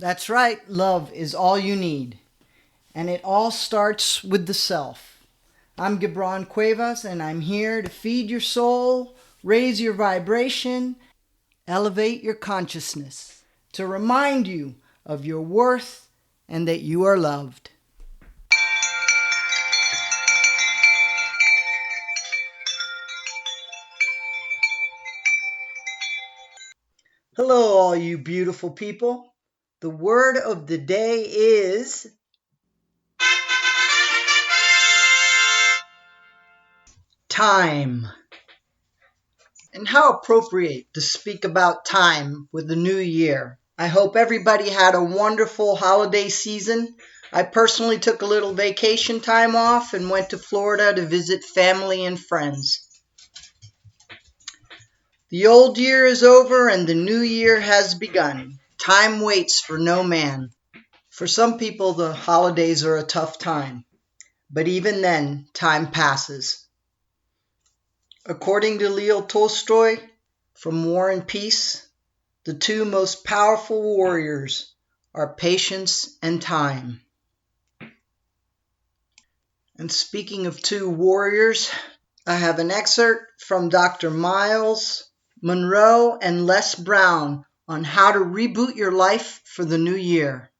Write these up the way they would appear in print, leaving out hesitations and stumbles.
That's right, love is all you need. And it all starts with the self. I'm Gibran Cuevas, and I'm here to feed your soul, raise your vibration, elevate your consciousness, to remind you of your worth and that you are loved. Hello, all you beautiful people. The word of the day is time. And how appropriate to speak about time with the new year. I hope everybody had a wonderful holiday season. I personally took a little vacation time off and went to Florida to visit family and friends. The old year is over and the new year has begun. Time waits for no man. For some people, the holidays are a tough time, but even then, time passes. According to Leo Tolstoy, from War and Peace, the two most powerful warriors are patience and time. And speaking of two warriors, I have an excerpt from Dr. MYLES, MUNROE, and Les Brown on how to reboot your life for the new year.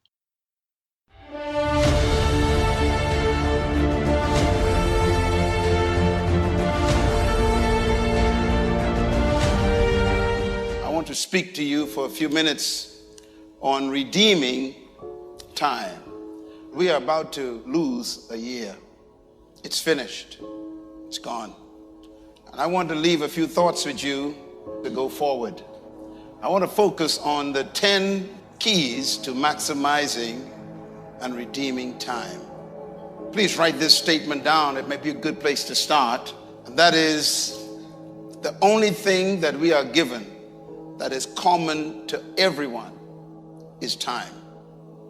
I want to speak to you for a few minutes on redeeming time. We are about to lose a year. It's finished. It's gone. And I want to leave a few thoughts with you to go forward. I want to focus on the 10 keys to maximizing and redeeming time. Please write this statement down. It may be a good place to start. And that is, the only thing that we are given that is common to everyone is time.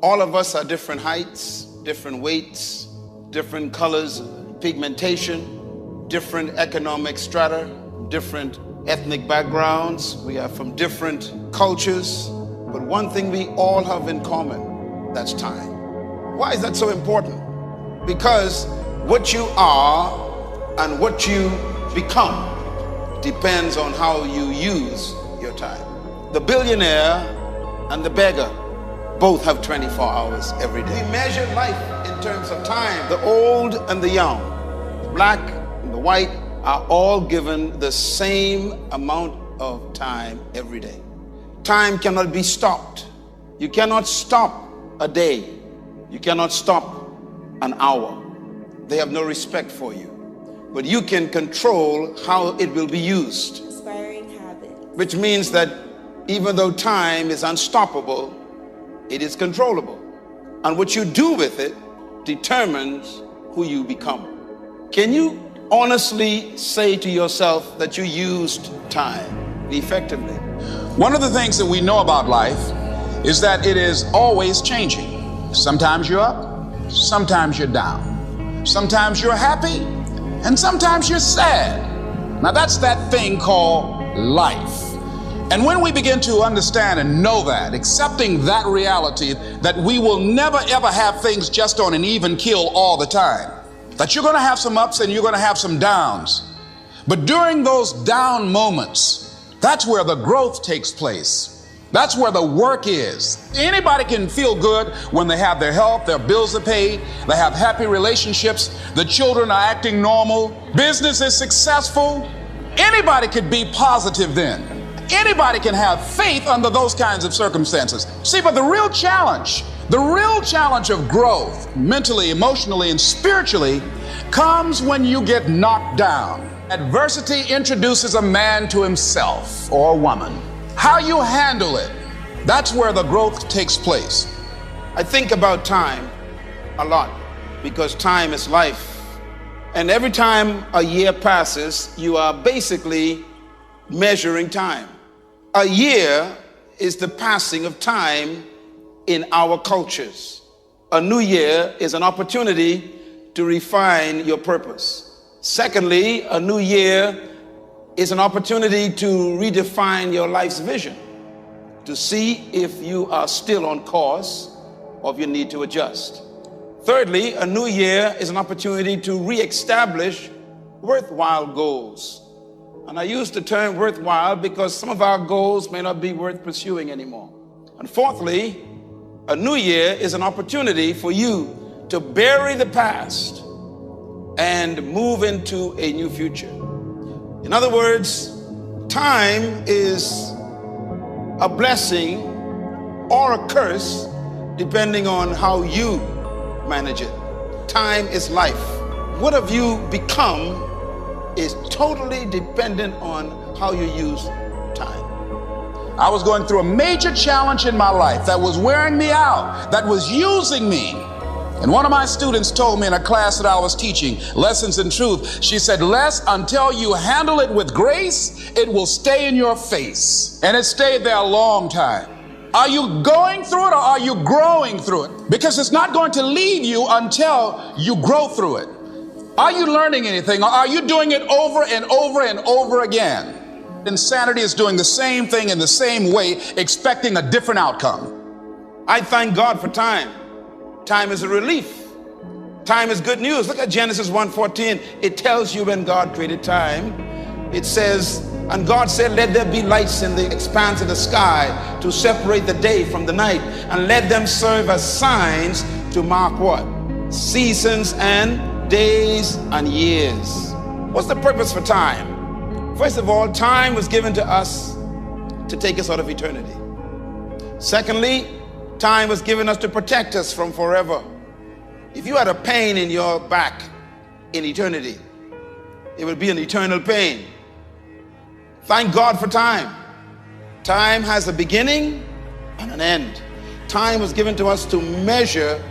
All of us are different heights, different weights, different colors, pigmentation, different economic strata, different ethnic backgrounds. We are from different cultures, but one thing we all have in common, that's time. Why is that so important? Because what you are and what you become depends on how you use your time. The billionaire and the beggar both have 24 hours every day. We measure life in terms of time. The old and the young, the black and the white, are all given the same amount of time every day. Time cannot be stopped. You cannot stop a day. You cannot stop an hour. They have no respect for you. But you can control how it will be used. Inspiring habits. Which means that even though time is unstoppable, it is controllable. And what you do with it determines who you become. Can you honestly say to yourself that you used time effectively? One of the things that we know about life is that it is always changing. Sometimes you're up, sometimes you're down. Sometimes you're happy, and sometimes you're sad. Now that's that thing called life. And when we begin to understand and know that, accepting that reality, that we will never ever have things just on an even keel all the time, that you're going to have some ups and you're going to have some downs. But during those down moments, that's where the growth takes place. That's where the work is. Anybody can feel good when they have their health, their bills are paid, they have happy relationships, the children are acting normal, business is successful. Anybody could be positive then. Anybody can have faith under those kinds of circumstances. See, but the real challenge of growth, mentally, emotionally, and spiritually, comes when you get knocked down. Adversity introduces a man to himself or a woman. How you handle it, that's where the growth takes place. I think about time a lot because time is life. And every time a year passes, you are basically measuring time. A year is the passing of time in our cultures. A new year is an opportunity to refine your purpose. Secondly, a new year is an opportunity to redefine your life's vision. to see if you are still on course or if you need to adjust. Thirdly, a new year is an opportunity to reestablish worthwhile goals. And I use the term worthwhile because some of our goals may not be worth pursuing anymore. And fourthly, a new year is an opportunity for you to bury the past and move into a new future. In other words, time is a blessing or a curse depending on how you manage it. Time is life. What have you become is totally dependent on how you use time. I was going through a major challenge in my life that was wearing me out, that was using me. And one of my students told me in a class that I was teaching, Lessons in Truth, she said, Les, until you handle it with grace, it will stay in your face. And it stayed there a long time. Are you going through it or are you growing through it? Because it's not going to leave you until you grow through it. Are you learning anything or are you doing it over and over and over again? Insanity is doing the same thing in the same way, expecting a different outcome. I thank God for time. Time is a relief. Time is good news. Look at Genesis 1:14. It tells you when God created time. It says, and God said, let there be lights in the expanse of the sky to separate the day from the night, and let them serve as signs to mark what? Seasons and days and years. What's the purpose for time? First of all, time was given to us to take us out of eternity. Secondly, time was given us to protect us from forever. If you had a pain in your back in eternity, it would be an eternal pain. Thank God for time. Time has a beginning and an end. Time was given to us to measure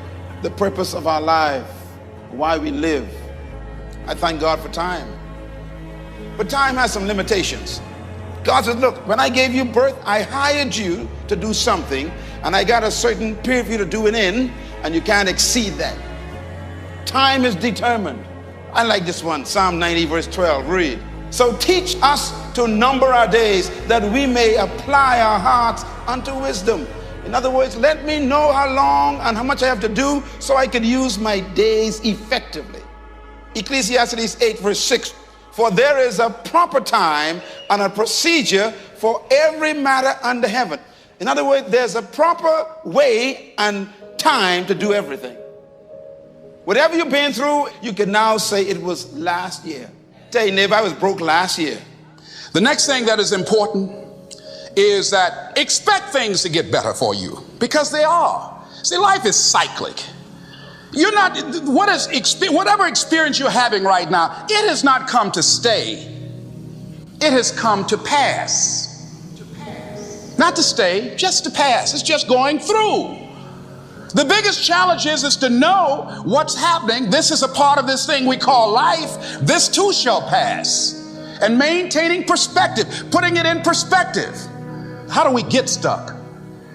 the purpose of our life, why we live. I thank God for time. But time has some limitations. God says, look, when I gave you birth, I hired you to do something, and I got a certain period for you to do it in, and you can't exceed that. Time is determined. I like this one, Psalm 90 verse 12, read. So teach us to number our days, that we may apply our hearts unto wisdom. In other words, let me know how long and how much I have to do so I can use my days effectively. Ecclesiastes 8 verse 6, for there is a proper time and a procedure for every matter under heaven. In other words, there's a proper way and time to do everything. Whatever you've been through, you can now say it was last year. Tell your neighbor, I was broke last year. The next thing that is important is that expect things to get better for you, because they are. See, life is cyclic. You're not, whatever experience you're having right now, it has not come to stay. It has come to pass. Not to stay, just to pass. It's just going through. The biggest challenge is to know what's happening. This is a part of this thing we call life. This too shall pass. And maintaining perspective, putting it in perspective. How do we get stuck?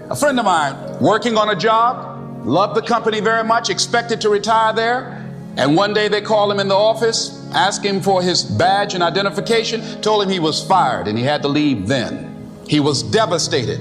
A friend of mine working on a job, loved the company very much, expected to retire there. And one day they called him in the office, asked him for his badge and identification, told him he was fired and he had to leave then. He was devastated.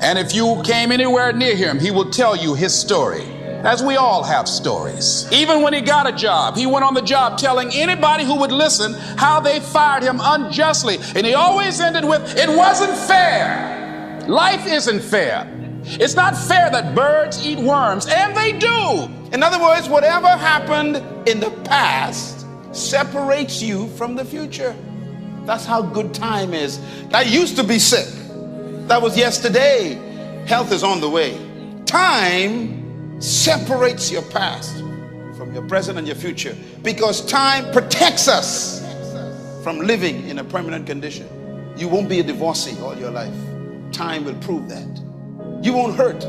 And if you came anywhere near him, he will tell you his story, as we all have stories. Even when he got a job, he went on the job telling anybody who would listen how they fired him unjustly. And he always ended with, it wasn't fair. Life isn't fair. It's not fair that birds eat worms, and they do. In other words, whatever happened in the past separates you from the future. That's how good time is. I used to be sick. That was yesterday. Health is on the way. Time separates your past from your present and your future, because time protects us from living in a permanent condition. You won't be a divorcee all your life. Time will prove that. You won't hurt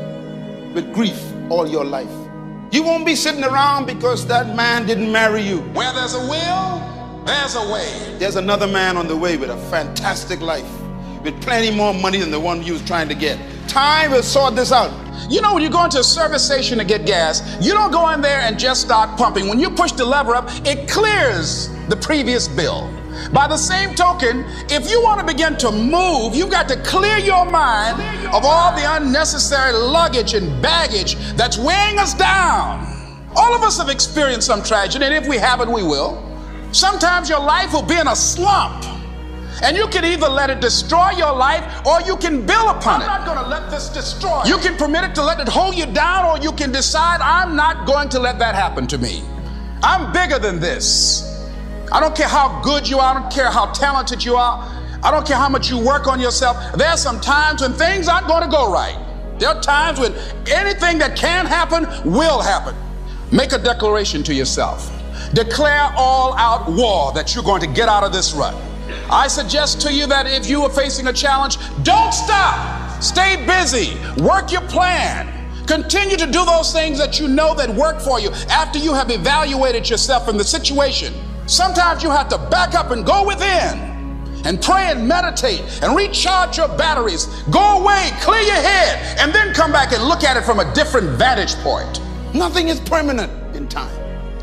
with grief all your life. You won't be sitting around because that man didn't marry you. Where there's a will, there's a way. There's another man on the way with a fantastic life, with plenty more money than the one you was trying to get. Time will sort this out. You know, when you go into a service station to get gas, you don't go in there and just start pumping. When you push the lever up, it clears the previous bill. By the same token, if you want to begin to move, you've got to clear your mind of all the unnecessary luggage and baggage that's weighing us down. All of us have experienced some tragedy, and if we haven't, we will. Sometimes your life will be in a slump, and you can either let it destroy your life or you can build upon it. I'm not going to let this destroy. You can permit it to let it hold you down, or you can decide, I'm not going to let that happen to me. I'm bigger than this. I don't care how good you are. I don't care how talented you are. I don't care how much you work on yourself. There are some times when things aren't going to go right. There are times when anything that can happen will happen. Make a declaration to yourself. Declare all out war that you're going to get out of this rut. I suggest to you that if you are facing a challenge, don't stop. Stay busy. Work your plan. Continue to do those things that you know that work for you after you have evaluated yourself in the situation. Sometimes you have to back up and go within and pray and meditate and recharge your batteries. Go away, clear your head, and then come back and look at it from a different vantage point. Nothing is permanent in time.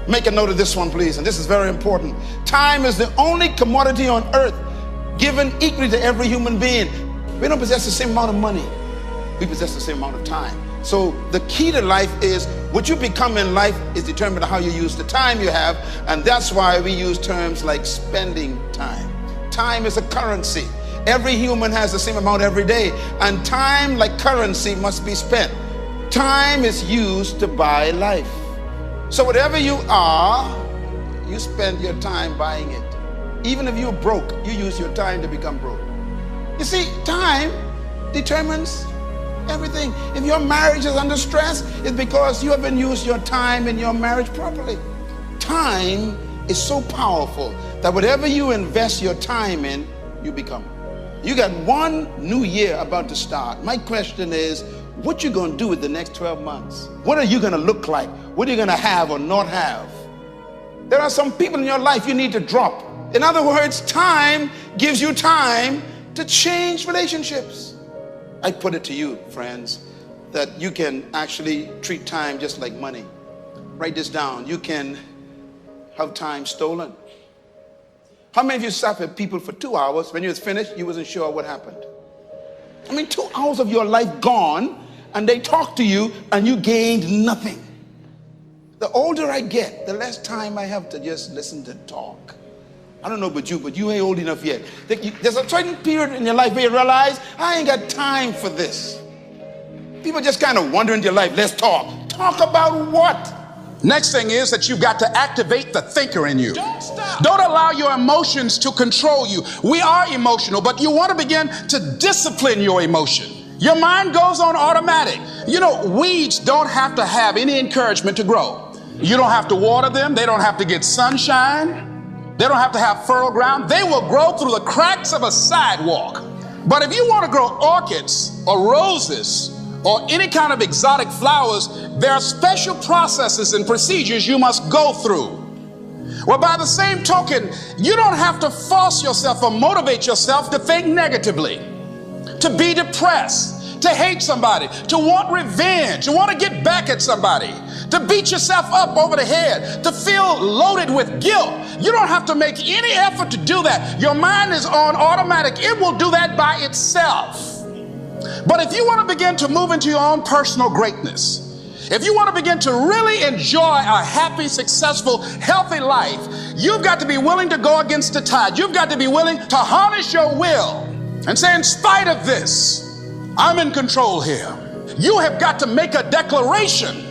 Make a note of this one, please, and this is very important. Time is the only commodity on earth given equally to every human being. We don't possess the same amount of money. We possess the same amount of time. So the key to life is what you become in life is determined by how you use the time you have, and that's why we use terms like spending time. Time is a currency. Every human has the same amount every day, and time, like currency, must be spent. Time is used to buy life. So whatever you are, you spend your time buying it. Even if you're broke, you use your time to become broke. You see, time determines everything. If your marriage is under stress, it's because you haven't used your time in your marriage properly. Time is so powerful that whatever you invest your time in, you become. You got one new year about to start. My question is, what you going to do with the next 12 months? What are you going to look like? What are you going to have or not have? There are some people in your life you need to drop. In other words, time gives you time to change relationships. I put it to you, friends, that you can actually treat time just like money. Write this down. You can have time stolen. How many of you sat with people for 2 hours? When you was finished, you wasn't sure what happened. I mean, 2 hours of your life gone, and they talked to you, and you gained nothing. The older I get, the less time I have to just listen to talk. I don't know about you, but you ain't old enough yet. There's a certain period in your life where you realize, I ain't got time for this. People just kind of wander into your life. Let's talk. Talk about what? Next thing is that you've got to activate the thinker in you. Don't stop. Don't allow your emotions to control you. We are emotional, but you want to begin to discipline your emotion. Your mind goes on automatic. You know, weeds don't have to have any encouragement to grow. You don't have to water them. They don't have to get sunshine. They don't have to have fertile ground. They will grow through the cracks of a sidewalk. But if you want to grow orchids or roses or any kind of exotic flowers, there are special processes and procedures you must go through. Well, by the same token, you don't have to force yourself or motivate yourself to think negatively, to be depressed, to hate somebody, to want revenge, to want to get back at somebody, to beat yourself up over the head, to feel loaded with guilt. You don't have to make any effort to do that. Your mind is on automatic. It will do that by itself. But if you want to begin to move into your own personal greatness, if you want to begin to really enjoy a happy, successful, healthy life, you've got to be willing to go against the tide. You've got to be willing to harness your will and say, in spite of this, I'm in control here. You have got to make a declaration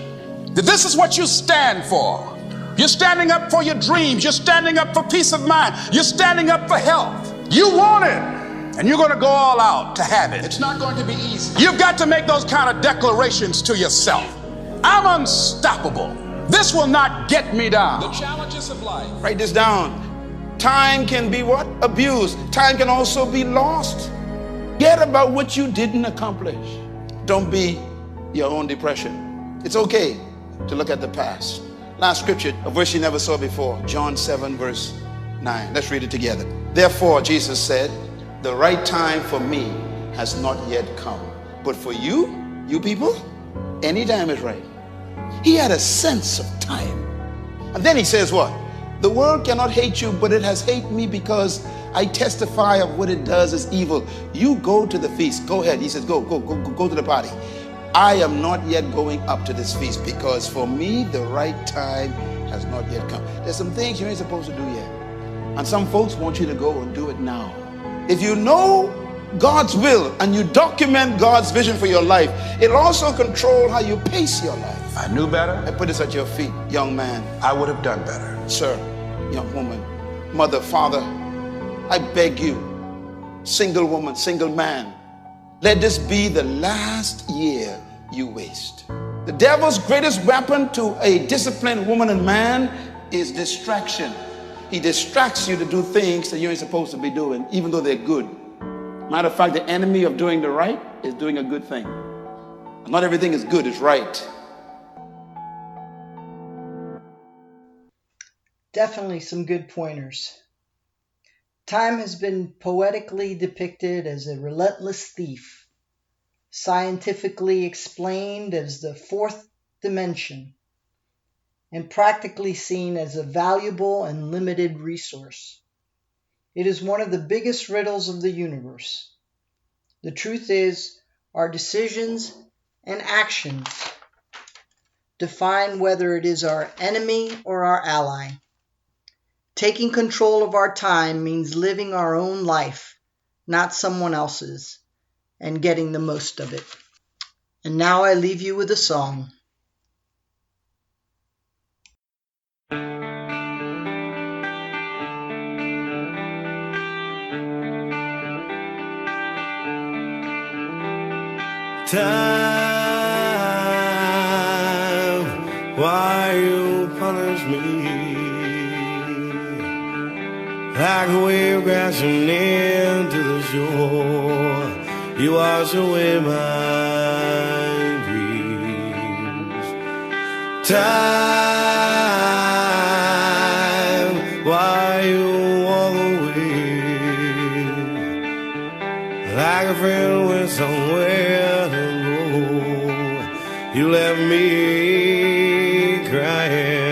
that this is what you stand for. You're standing up for your dreams. You're standing up for peace of mind. You're standing up for health. You want it, and you're going to go all out to have it. It's not going to be easy. You've got to make those kind of declarations to yourself. I'm unstoppable. This will not get me down. The challenges of life. Write this down. Time can be what? Abused. Time can also be lost. Forget about what you didn't accomplish. Don't be your own depression. It's okay to look at the past. Last scripture, a verse you never saw before, John 7 verse 9. Let's read it together. Therefore, Jesus said, the right time for me has not yet come. But for you people, any time is right. He had a sense of time. And then he says what? The world cannot hate you, but it has hated me because I testify of what it does is evil. You go to the feast. Go ahead. He says, go to the party. I am not yet going up to this feast because for me, the right time has not yet come. There's some things you ain't supposed to do yet. And some folks want you to go and do it now. If you know God's will and you document God's vision for your life, it'll also control how you pace your life. If I knew better, I put this at your feet, young man. I would have done better. Sir, young woman, mother, father, I beg you, single woman, single man, let this be the last year you waste. The devil's greatest weapon to a disciplined woman and man is distraction. He distracts you to do things that you ain't supposed to be doing, even though they're good. Matter of fact, the enemy of doing the right is doing a good thing. Not everything is good, it's right. Definitely some good pointers. Time has been poetically depicted as a relentless thief, scientifically explained as the fourth dimension, and practically seen as a valuable and limited resource. It is one of the biggest riddles of the universe. The truth is, our decisions and actions define whether it is our enemy or our ally. Taking control of our time means living our own life, not someone else's, and getting the most of it. And now I leave you with a song. Time, why you punish me? Like a wave crashing into the shore, you wash away my dreams. Time, why you walk away? Like a friend went somewhere to go, you left me crying.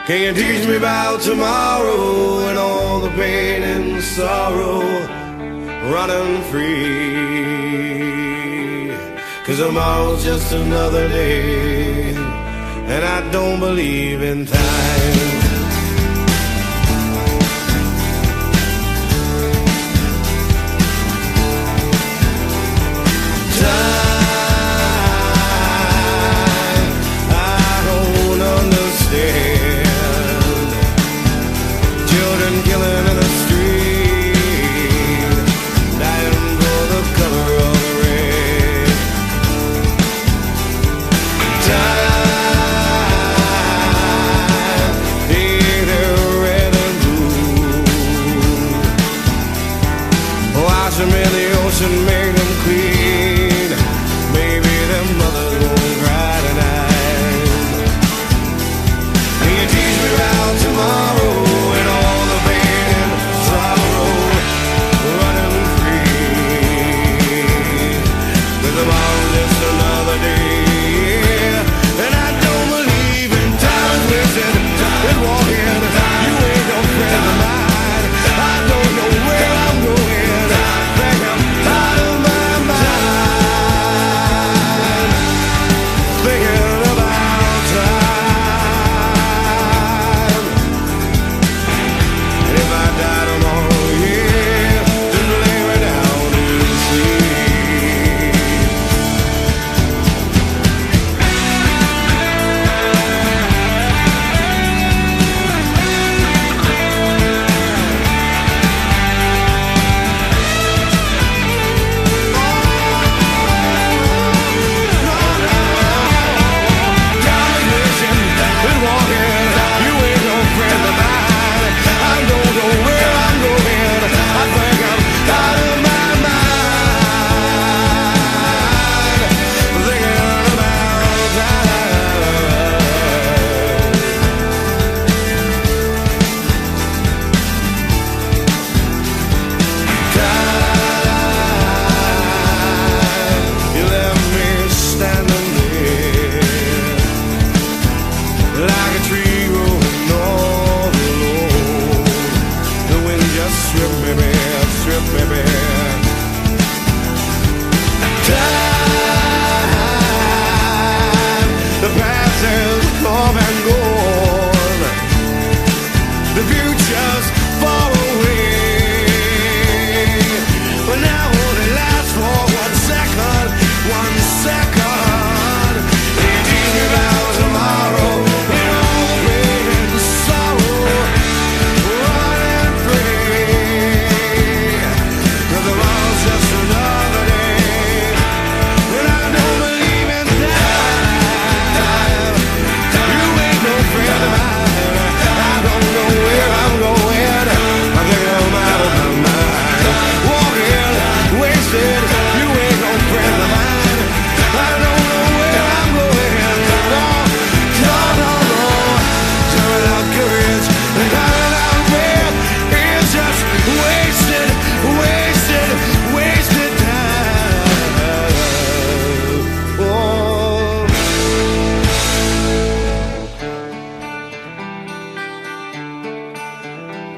Can you teach me about tomorrow and all the pain and sorrow running free? 'Cause tomorrow's just another day, and I don't believe in time.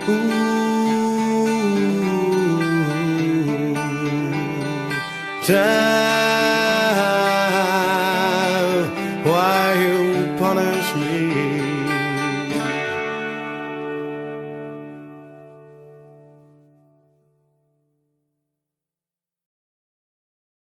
Time, why you punish me?